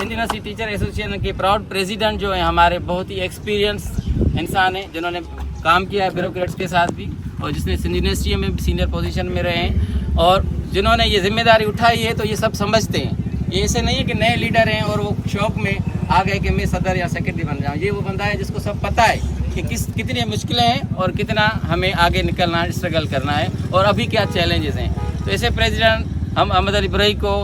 Sindh university teacher association के proud president जो हैं हमारे बहुत ही एक्सपीरियंस इंसान हैं, जिन्होंने काम किया है ब्यूरोक्रेट्स के साथ भी, और जिसने सिंध यूनिवर्सिटी में भी सीनियर पोजीशन में रहे हैं, और जिन्होंने ये जिम्मेदारी उठाई है तो ये सब समझते हैं। ये ऐसे नहीं है कि नए लीडर हैं और वो शौक में आ गए कि मैं सदर या सेक्रेटरी बन जाऊँ। ये वो बंदा है जिसको सब पता है कि कितनी मुश्किलें हैं और कितना हमें आगे निकलना है, स्ट्रगल करना है, और अभी क्या चैलेंजेस हैं। तो ऐसे प्रेसिडेंट हम अहमद अली बरई को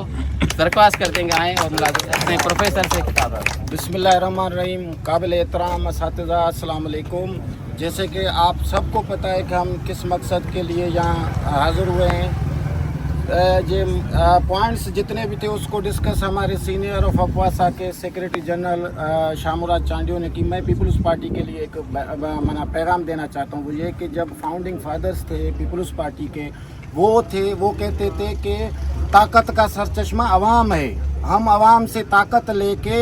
दरख्वास्त करते हैं आएँ और अपने प्रोफेसर से किताब है। बिस्मिल्लाहिर्रहमानिर्रहीम। काबिल एहतराम असातिज़ा, अस्सलाम वालेकुम। जैसे कि आप सबको पता है कि हम किस मकसद के लिए यहाँ हाज़िर हुए हैं। ये पॉइंट्स जितने भी थे उसको डिस्कस हमारे सीनियर ऑफ अफवासा के सेक्रेटरी जनरल शामुराज चांडियो ने की। मैं पीपल्स पार्टी के लिए एक पैगाम देना चाहता हूँ। वो ये कि जब फाउंडिंग फादर्स थे पीपल्स पार्टी के, वो कहते थे कि ताकत का सरचश्मा अवाम है, हम अवाम से ताकत लेके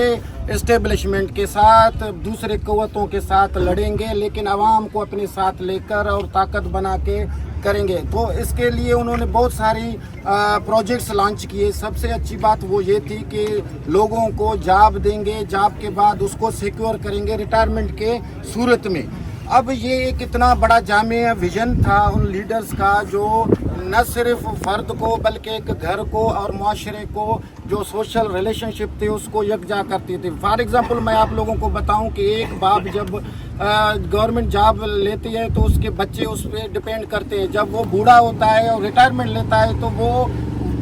इस्टेब्लिशमेंट के साथ दूसरे क़ुव्वतों के साथ लड़ेंगे, लेकिन अवाम को अपने साथ लेकर और ताकत बना के करेंगे। तो इसके लिए उन्होंने बहुत सारी प्रोजेक्ट्स लॉन्च किए। सबसे अच्छी बात वो ये थी कि लोगों को जॉब देंगे, जॉब के बाद उसको सिक्योर करेंगे रिटायरमेंट के सूरत में। अब ये एक इतना बड़ा जामे विजन था उन लीडर्स का, जो न सिर्फ फ़र्द को बल्कि एक घर को और माशरे को जो सोशल रिलेशनशिप थे उसको यकजा करते थे। फॉर एग्ज़ाम्पल मैं आप लोगों को बताऊं कि एक बाप जब गवर्नमेंट जॉब लेती है तो उसके बच्चे उस पर डिपेंड करते हैं। जब वो बूढ़ा होता है और रिटायरमेंट लेता है तो वो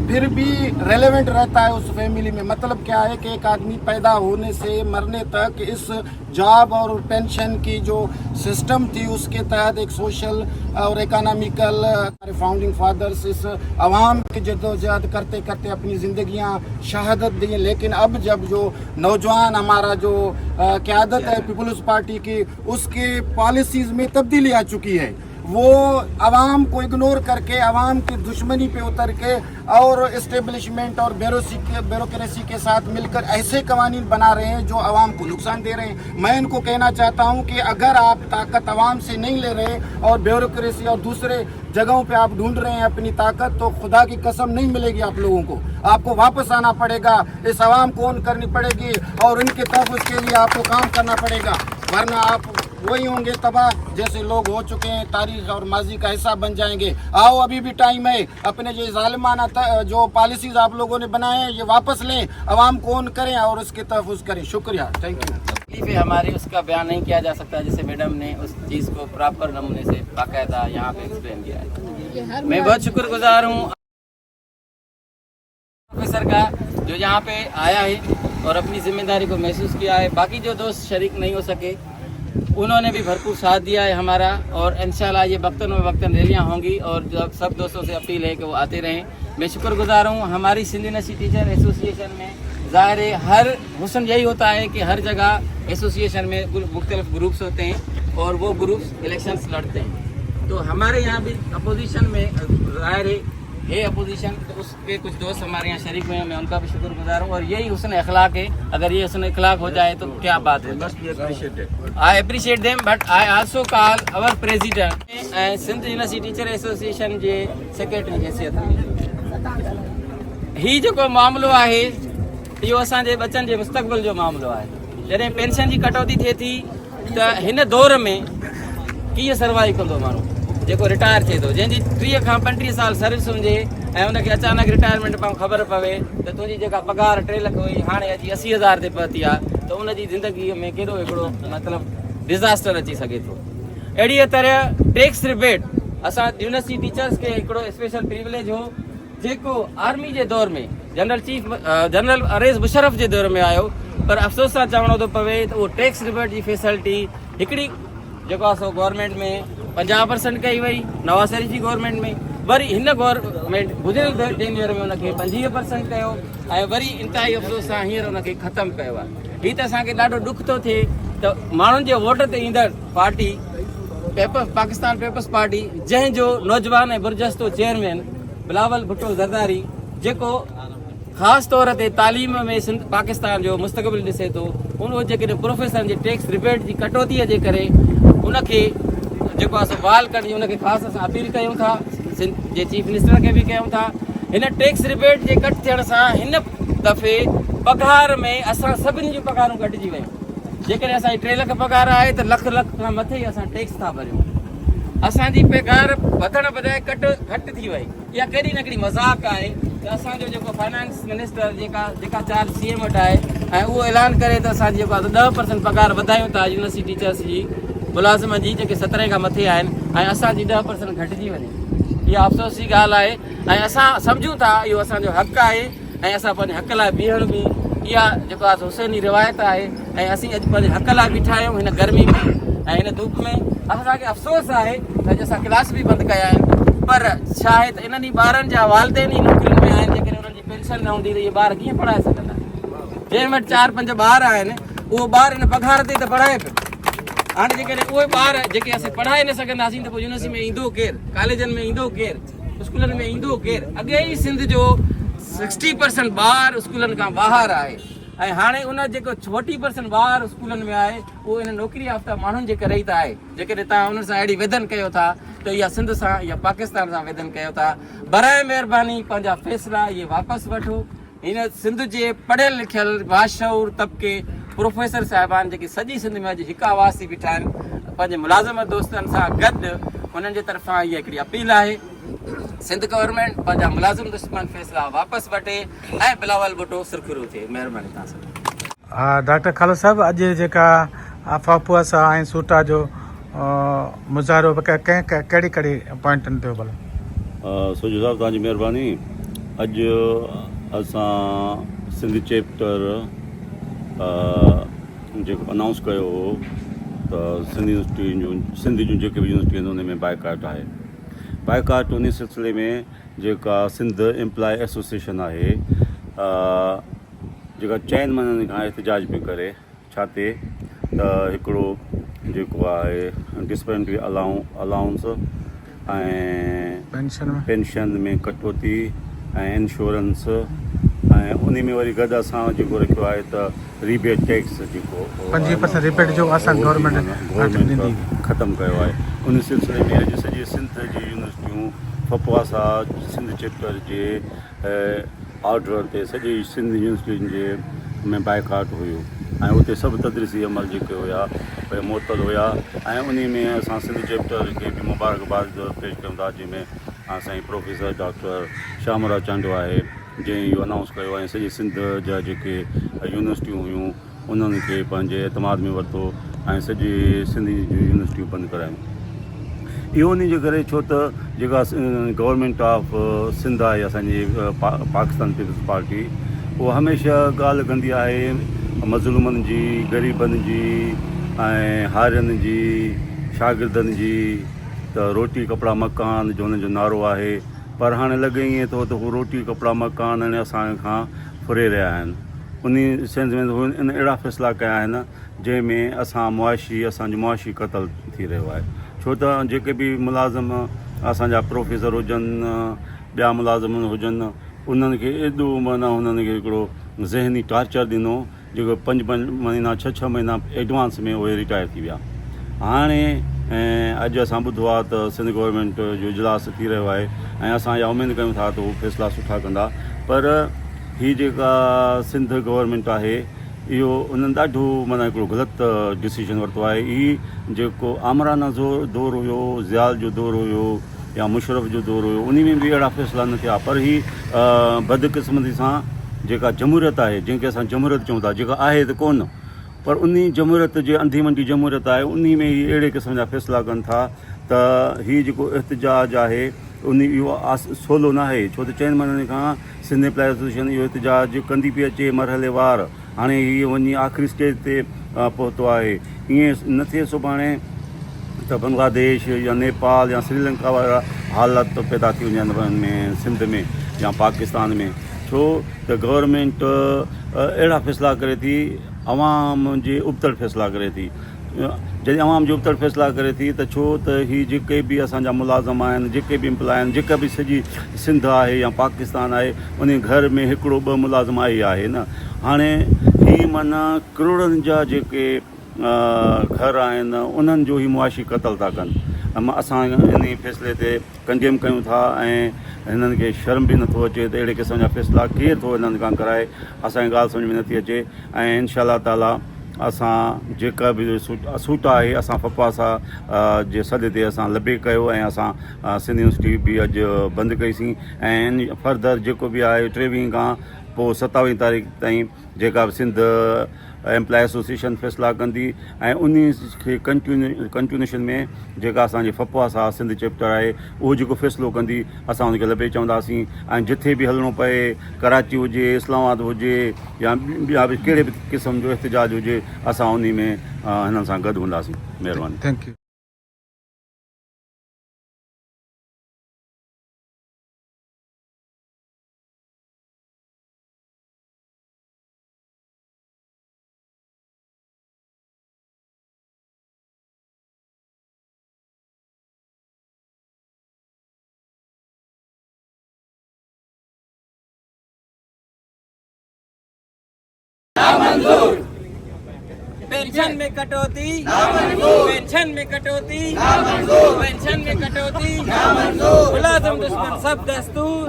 फिर भी रेलेवेंट रहता है उस फैमिली में। मतलब क्या है कि एक आदमी पैदा होने से मरने तक इस जॉब और पेंशन की जो सिस्टम थी उसके तहत एक सोशल और इकोनॉमिकल फाउंडिंग फादर्स इस अवाम की जद्दोजहद करते करते अपनी ज़िंदगियां शहादत दी। लेकिन अब जब जो नौजवान हमारा जो क़यादत है पीपल्स पार्टी की, उसकी पॉलिसीज़ में तब्दीली आ चुकी है। वो आवाम को इग्नोर करके आवाम की दुश्मनी पे उतर के और इस्टेब्लिशमेंट और ब्यूरोक्रेसी के साथ मिलकर ऐसे कवानीन बना रहे हैं जो आवाम को नुकसान दे रहे हैं। मैं इनको कहना चाहता हूं कि अगर आप ताकत आवाम से नहीं ले रहे और ब्यूरोक्रेसी और दूसरे जगहों पे आप ढूंढ रहे हैं अपनी ताकत, तो खुदा की कसम नहीं मिलेगी आप लोगों को। आपको वापस आना पड़ेगा, इस आवाम को ऑन करनी पड़ेगी और इनके तरफ उसके लिए आपको काम करना पड़ेगा, वरना आप वही होंगे तबाह जैसे लोग हो चुके हैं, तारीख और माजी का हिस्सा बन जाएंगे। आओ अभी भी टाइम है, अपने जो जालिमाना जो पॉलिसीज आप लोगों ने बनाए हैं ये वापस लें, आवाम को ऑन करें और उसके तहफ़्फ़ुज़ करें। शुक्रिया, थैंक यू। तकलीफ है हमारी, उसका बयान नहीं किया जा सकता, जैसे मैडम ने उस चीज़ को प्रॉपर नमूने से बाकायदा यहाँ पे एक्सप्लेन किया है। मैं बहुत शुक्रगुजार हूँ प्रोफेसर का जो यहाँ पे आया है और अपनी जिम्मेदारी को महसूस किया है। बाकी जो दोस्त शरीक नहीं हो सके उन्होंने भी भरपूर साथ दिया है हमारा, और इंशाल्लाह ये वक्तन रैलियाँ होंगी और सब दोस्तों से अपील है कि वो आते रहें। मैं शुक्रगुजार हूँ। हमारी सिंध यूनिवर्सिटी टीचर एसोसिएशन में ज़ाहिर है हर हुस्न यही होता है कि हर जगह एसोसिएशन में मुख्तलिफ ग्रुप्स होते हैं और वो ग्रुप्स इलेक्शंस लड़ते हैं। तो हमारे यहाँ भी अपोजिशन में ज़ाहिर है अपोजिशन, तो उसके कुछ दोस्त हमारे यहाँ शरीक हुए हैं, मैं उनका भी शुक्रगुजार हूँ। और यही हुस्न अखलाक है, अगर ये हुस्न अखलाक हो जाए तो क्या बात है। I appreciate them, but I also call our president Sindh university teacher association जे सेक्रेटरी हैसियत में ही जेको मामिलो आहे इहो असांजे बच्चनि जे मुस्तक़बिल जो मामिलो आहे। जॾहिं पेंशन जी कटौती थिए थी त हिन दौर में कीअं सर्वाइव कंदो माण्हू जेको रिटायर थिए थो, जंहिंजी 30 खां 35 साल सर्विस हुजे ऐं उनखे अचानक रिटायरमेंट पाण ख़बर पवे त तुंहिंजी जेका पगार 3 लाख हुई हाणे अची 80,000 ते पहुती आहे, त उनजी ज़िंदगीअ में केॾो हिकिड़ो मतिलबु डिज़ास्टर अची सघे थो। अहिड़ीअ तरह टैक्स रिबेट असां यूनिवर्सिटी टीचर्स खे हिकिड़ो स्पेशल प्रिविलेज हो जेको आर्मी जे दौर में जनरल अरेज़ मुशर्रफ जे दौर में आयो, पर अफ़सोस सां चवणो थो पवे त उहो टैक्स रिबेट जी फैसिलिटी हिकिड़ी जेको आहे सो गवर्नमेंट में 50% कई वई, नवाज़ शरीफ़ जी गवर्नमेंट में, वरी हिन गवर्नमेंट गुज़िरियल टेन्योर में उनखे 25% कयो ऐं वरी इंतिहाई अफ़सोस सां हींअर उनखे ख़तमु कयो आहे। हीअ त असांखे ॾाढो ॾुख थो थिए त माण्हुनि जे वोट ते ईंदड़ पार्टी पाकिस्तान पीपल्स पार्टी, जंहिंजो नौजवान ऐं बुरजस्तो चेयरमैन बिलावल भुट्टो ज़रदारी, जेको ख़ासि तौर ते तालीम में सिंध पाकिस्तान जो मुस्तक़बिल ॾिसे थो, उन जेकॾहिं प्रोफेसर जे टैक्स रिबेट जी कटौतीअ जे करे उनखे जेको आहे सो बहाल करण जी उनखे ख़ासि असां अपील कयूं था, सिंध जे चीफ मिनिस्टर खे बि कयूं था। हिन टैक्स रिबेट जे कट थियण सां हिन दफ़े पघार में असां सभिनी जूं पघारूं घटिजी वियूं। जेकॾहिं असांजी 3 लख पघार आहे त लख खां मथे ई असां टैक्स था भरियूं। असांजी पघार वधण बजाए घटि थी वई। इहा कहिड़ी न कहिड़ी मज़ाक आहे त असांजो जेको फाइनेंस मिनिस्टर जेका चार्ज CM वटि आहे ऐं उहो ऐलान करे त असां जेको आहे 10% पघार वधायूं था यूनिवर्सिटी टीचर्स जी मुलाज़िम जी जेके 17 खां मथे आहिनि ऐं असांजी 10% घटिजी वञे। इहा अफ़सोस जी ॻाल्हि आहे ऐं असां सम्झूं था इहो असांजो हक़ु आहे ऐं असां पंहिंजे हक़ लाइ बीहण बि इहा जेको आहे हुसैनी रिवायत आहे ऐं असीं अॼु पंहिंजे हक़ लाइ बीठा आहियूं हिन गर्मी में ऐं हिन धूप में। असांखे अफ़सोस आहे त अॼु असां क्लास बि बंदि कया आहिनि, पर छा आहे त इन्हनि ॿारनि जा वालिदैन ई नौकरियुनि में आहिनि। जेकॾहिं उन्हनि जी पेंशन न हूंदी त इहे ॿार कीअं पढ़ाए सघंदा? जंहिं वटि 4-5 ॿार आहिनि उहो ॿार हिन पघार ते त पढ़ाए पियो। हाणे जेकॾहिं उहे ॿार जेके असीं पढ़ाए न सघंदासीं त पोइ यूनिवर्सिटी में ईंदो केरु, कॉलेजनि में ईंदो केरु, स्कूलनि में ईंदो केरु? अॻे ई सिंध जो 60% ॿार स्कूलनि खां ॿाहिरि आहे ऐं हाणे उन जेको 40% ॿार स्कूलनि में आहे उहो इन नौकिरी याफ़्ता माण्हुनि जे करे ई त आहे। जेकॾहिं तव्हां उन सां अहिड़ी वेदन कयो था त इहा सिंध सां या पाकिस्तान सां वेदन कयो था। बराए महिरबानी पंहिंजा फ़ैसिला इहे वापसि वठो। हिन सिंध जे पढ़ियल लिखियल बाशऊर तबिके प्रोफेसर साहिबान जेके सॼी सिंध में अॼु हिकु आवाज़ थी बीठा आहिनि, पंहिंजे मुलाज़िम दोस्तनि सां गॾु उन्हनि जे तरफ़ां इहा हिकिड़ी अपील आहे सिंध गवर्नमेंट पंहिंजा मुलाज़िम दुश्मन फ़ैसिला वापसि वठे ऐं बिलावल भुट्टो सुरखुरो थिए। महिरबानी तव्हां सां। डॉक्टर ख़ालिद साहब, अॼु जेका अफ़ापुआ सां ऐं सूटा जो मुज़ाहिरो कहिड़ी कहिड़ी पॉइंटनि ते भला? सोजो साहब तव्हांजी महिरबानी। अॼु असां सिंध चैप्टर जेको अनाउंस कयो हो त सिंध जूं जेके बि यूनिवर्सिटियूं आहिनि उन में बाइकाट आहे। बाइकाट उन सिलसिले में जेका सिंध एम्प्लॉय एसोसिएशन आहे जेका 4 महीननि खां एहतजाज पई करे। छा ते त हिकिड़ो जेको आहे डिस्पेंसरी अलाउंस ऐं पेंशन में कटौती ऐं इंश्योरेंस ऐं उन में वरी गॾु असां जेको रखियो आहे त रिबेट टैक्स जेको 50% रिबेट जो असां गवर्नमेंट ख़तमु कयो आहे। उन सिलसिले में अॼु सॼे सिंध जी यूनिवर्सिटियूं फपवा सां सिंध चैप्टर जे ऑर्डर ते सॼी सिंध यूनिवर्सिटियुनि जे में बाइकाट हुयो ऐं उते सभु तदरीसी अमल जेके हुया उहे मुअतल हुया ऐं उन में असां सिंध चैप्टर खे बि मुबारकबाद पेश कयूं था, जंहिंमें असांजी प्रोफेसर डॉक्टर श्यामराव चांडो आहे जंहिं इहो अनाउंस कयो ऐं सॼी सिंध जा जेके यूनिवर्सिटियूं हुयूं उन्हनि खे पंहिंजे एतमाद में वरितो ऐं सॼी सिंध जूं यूनिवर्सिटियूं बंदि करायूं। इहो उन जे करे छो त जेका गवर्नमेंट ऑफ सिंध आहे असांजी पाकिस्तान पीपल्स पार्टी, उहा हमेशह ॻाल्हि कंदी आहे मज़लूमनि जी, ग़रीबनि जी ऐं हारियुनि जी, शागिर्दनि जी, त रोटी कपिड़ा मकान जो हुनजो नारो आहे। पर हाणे लॻे ईअं थो त हू रोटी कपिड़ा मकान असां खां फुरे रहिया आहिनि। उन सेंस में इन अहिड़ा फ़ैसिला कया आहिनि जंहिंमें असांजो मुआशी क़तल थी रहियो आहे। छो त जेके बि मुलाज़िम असांजा प्रोफेसर हुजनि, ॿिया मुलाज़िम हुजनि, उन्हनि खे एॾो माना हुननि खे हिकिड़ो ज़हनी टार्चर ॾिनो जेको 5 महीना 6 महीना एडवांस में उहे रिटायर थी विया। हाणे अॼु असां ॿुधो आहे त सिंध गवर्नमेंट जो इजलास थी रहियो आहे ऐं असां इहा उमेदु कयूं था त उहे फ़ैसिला सुठा कंदा। पर हीअ जेका सिंध गवर्नमेंट आहे इहो उन्हनि ॾाढो माना हिकिड़ो ग़लति डिसीजन वरितो आहे। हीअ जेको आमराना दौरु हुयो, ज़ियाल जो दौरु हुयो या मुशरफ जो दौरु हुयो, उन में बि अहिड़ा फ़ैसिला न थिया। पर हीअ बदक़िस्मती सां जेका जमहूरियत आहे, जंहिंखे असां जमहूरियत चऊं था, जेका आहे त कोन, पर उन जमहूरियत जे अंधी मंडी जमहूरियत आहे, उन में ही अहिड़े क़िस्म जा फ़ैसिला कनि था त हीअ जेको एहतजाज आहे उन इहो सवलो न आहे। छो त 4 महीननि खां सिंध एम्प्लॉय एसोसिएशन इहो एहतजाज कंदी पई अचे मरहलेवार। हाणे हीअ वञी आख़िरी स्टेज ते पहुतो आहे। ईअं न थिए सुभाणे त बांग्लादेश या नेपाल या श्रीलंका वारा हालत पैदा थी वञनि में सिंध में या पाकिस्तान में। छो त गवर्नमेंट अहिड़ा फ़ैसिला करे थी, अवाम जे उबतड़ फ़ैसिला करे थी। जॾहिं अवाम जो उबतड़ फ़ैसिला करे थी त छो त हीअ जेके बि असांजा मुलाज़िम आहिनि, जेके बि एम्प्लॉय आहिनि, जेका बि सॼी सिंध आहे या पाकिस्तान आहे, उन घर में हिकिड़ो 2 मुलाज़िम आहे न। हाणे हीअ माना करोड़नि जा जेके घर आहिनि उन्हनि जो ई मुआशी क़तल था कनि। असां इन फैसले ते कंडेम कयूं था ऐं हिननि खे शर्म बि नथो अचे त अहिड़े क़िस्म जा फ़ैसिला केरु थो हिननि खां कराए। असांजी ॻाल्हि सम्झ में नथी अचे ऐं इंशाअल्लाह ताला असां जेका बि सूट आहे असां फपवासा जे सॾ ते असां लबे कयो ऐं असां सिंध यूनिवर्सिटी बि अॼु बंदि कईसीं ऐं फर्दर जेको बि आहे 23 खां पोइ 27 तारीख़ ताईं जेका बि सिंध एम्प्लॉय एसोसिएशन फ़ैसिला कंदी ऐं उन खे कंटिन्यूशन में जेका असांजी फपवास आहे सिंध चैप्टर आहे उहो जेको फ़ैसिलो कंदी असां उनखे लबे चवंदासीं ऐं जिथे बि हलणो पए कराची हुजे इस्लामाबाद हुजे या ॿिया बि कहिड़े बि क़िस्म जो एहतिजाज हुजे असां उन में हिननि सां गॾु हूंदासीं। महिरबानी। Thank U. पेंशन में कटौती, पेंशन में कटौती, पेंशन में कटौती, मुलाजिम दुश्मन सब दस्तूर,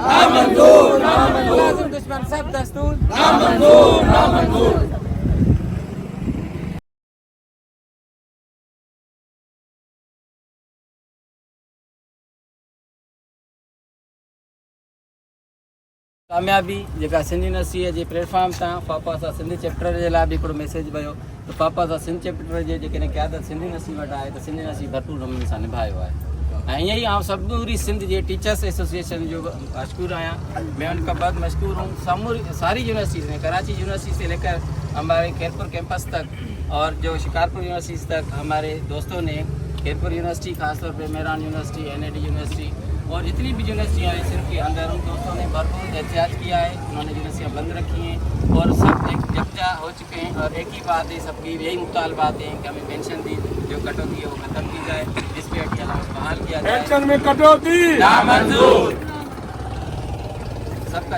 मुलाजिम दुश्मन सब दस्तूर। कामयाबी जेका सिंध यूनिवर्सिटीअ जे प्लेटफॉर्म तां फपवासा सिंध चैप्टर जे लाइ बि हिकिड़ो मैसेज वियो त फपवासा सिंध चैप्टर जे जेकॾहिं क़यादत सिंध यूनिवर्सिटी वटि आहे त सिंध यूनिवर्सिटी भरपूर नमूने सां निभायो आहे ऐं ईअं ई आउं समूरी सिंध जे टीचर्स एसोसिएशन जो मशकूर आहियां। मैं उनका बहुत मशकूर हूँ। सारी यूनिवर्सिटीज़ में कराची यूनिवर्सिटी से लेकर हमारे खैरपुर कैंपस तक और जो शिकारपुर यूनिवर्सिटी तक हमारे दोस्तों ने खैरपुर यूनिवर्सिटी खासतौर पर मेहरान यूनिवर्सिटी NAD यूनिवर्सिटी और जितनी भी यूनिवर्सिटियाँ हैं सिंध के अंदर उन दोस्तों ने भरपूर एहतियात किया है। उन्होंने यूनिवर्सिटियाँ बंद रखी हैं और सब एक जब्जा हो चुके हैं और एक ही बात है सबकी यही मुतालबात हैं कि हमें पेंशन दी जो कटौती है वो खत्म की जाए, जिस पे बहाल किया जाए। पेंशन में कटौती नामंजूर। सबका